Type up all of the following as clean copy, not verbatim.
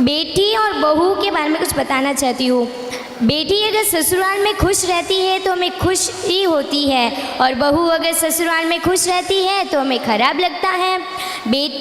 बेटी और बहू के बारे में कुछ बताना चाहती हूँ। बेटी अगर ससुराल में खुश रहती है तो हमें खुशी होती है, और बहू अगर ससुराल में खुश रहती है तो हमें खराब लगता है।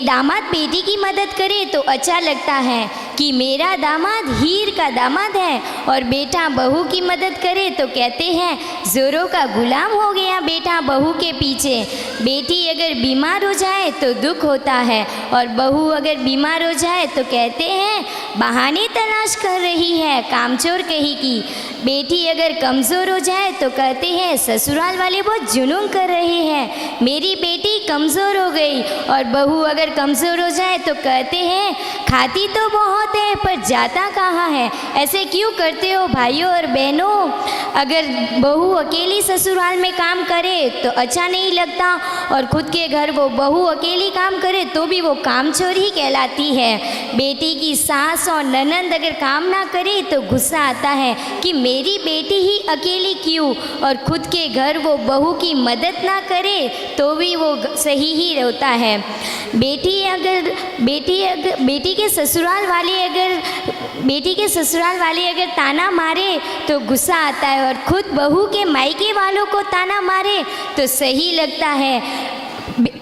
दामाद बेटी की मदद करे तो अच्छा लगता है कि मेरा दामाद हीर का दामाद है, और बेटा बहू की मदद करे तो कहते हैं जोरों का गुलाम हो गया बेटा बहू के पीछे। बेटी अगर बीमार हो जाए तो दुख होता है, और बहू अगर बीमार हो जाए तो कहते हैं बहाने तलाश कर रही है, कामचोर कहीं की। बेटी अगर कमज़ोर हो जाए तो कहते हैं ससुराल वाले बहुत जुनून कर रहे हैं, मेरी बेटी कमज़ोर हो गई। और बहू अगर कमज़ोर हो जाए तो कहते हैं खाती तो बहुत है पर जाता कहाँ है। ऐसे क्यों करते हो भाइयों और बहनों? अगर बहू अकेली ससुराल में काम करे तो अच्छा नहीं लगता, और खुद के घर वो बहू अकेली काम करे तो भी वो कामचोर ही कहलाती है। बेटी की सास और ननंद अगर काम ना करे तो गुस्सा आता है कि मेरी बेटी ही अकेली क्यों, और खुद के घर वो बहू की मदद ना करे तो भी वो सही ही होता है। बेटी के ससुराल वाले अगर ताना मारे तो गुस्सा आता है, और खुद बहू के मायके वालों को ताना मारे तो सही लगता है।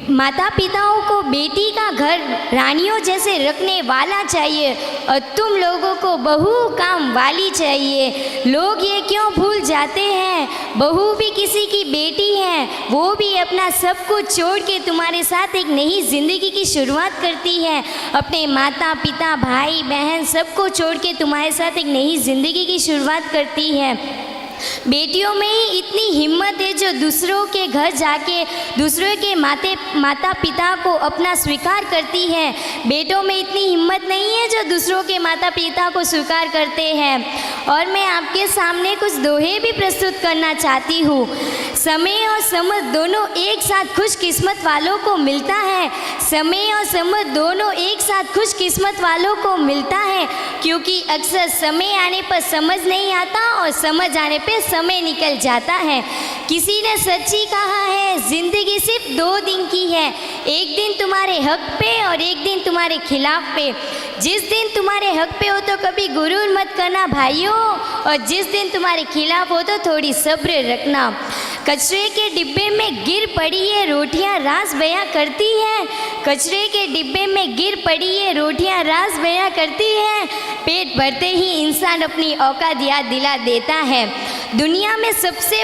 माता पिताओं को बेटी का घर रानियों जैसे रखने वाला चाहिए, और तुम लोगों को बहू काम वाली चाहिए। लोग ये क्यों भूल जाते हैं, बहू भी किसी की बेटी है, वो भी अपना सब कुछ छोड़ के तुम्हारे साथ एक नई ज़िंदगी की शुरुआत करती है। अपने माता पिता भाई बहन सबको छोड़ के तुम्हारे साथ एक नई ज़िंदगी की शुरुआत करती है। बेटियों में ही इतनी हिम्मत है जो दूसरों के घर जाके दूसरों के माता पिता को अपना स्वीकार करती है। बेटों में इतनी हिम्मत नहीं है जो दूसरों के माता पिता को स्वीकार करते हैं। और मैं आपके सामने कुछ दोहे भी प्रस्तुत करना चाहती हूँ। समय और समझ दोनों एक साथ खुशकिस्मत वालों को मिलता है। समय और समझ दोनों एक साथ खुशकिस्मत वालों को मिलता है, क्योंकि अक्सर समय आने पर समझ नहीं आता और समझ आने पे समय निकल जाता है। किसी ने सच ही कहा है जिंदगी सिर्फ 2 दिन की है, एक दिन तुम्हारे हक पे और एक दिन तुम्हारे खिलाफ पे। जिस दिन तुम्हारे हक पे हो तो कभी गुरूर मत करना भाइयों, और जिस दिन तुम्हारे खिलाफ हो तो थोड़ी सब्र रखना। कचरे के डिब्बे में गिर पड़ी है रोटियां राज बयां करती है, कचरे के डिब्बे में गिर पड़ी है रोटियां राज बयां करती है। पेट भरते ही इंसान अपनी औकात याद दिला देता है। दुनिया में सबसे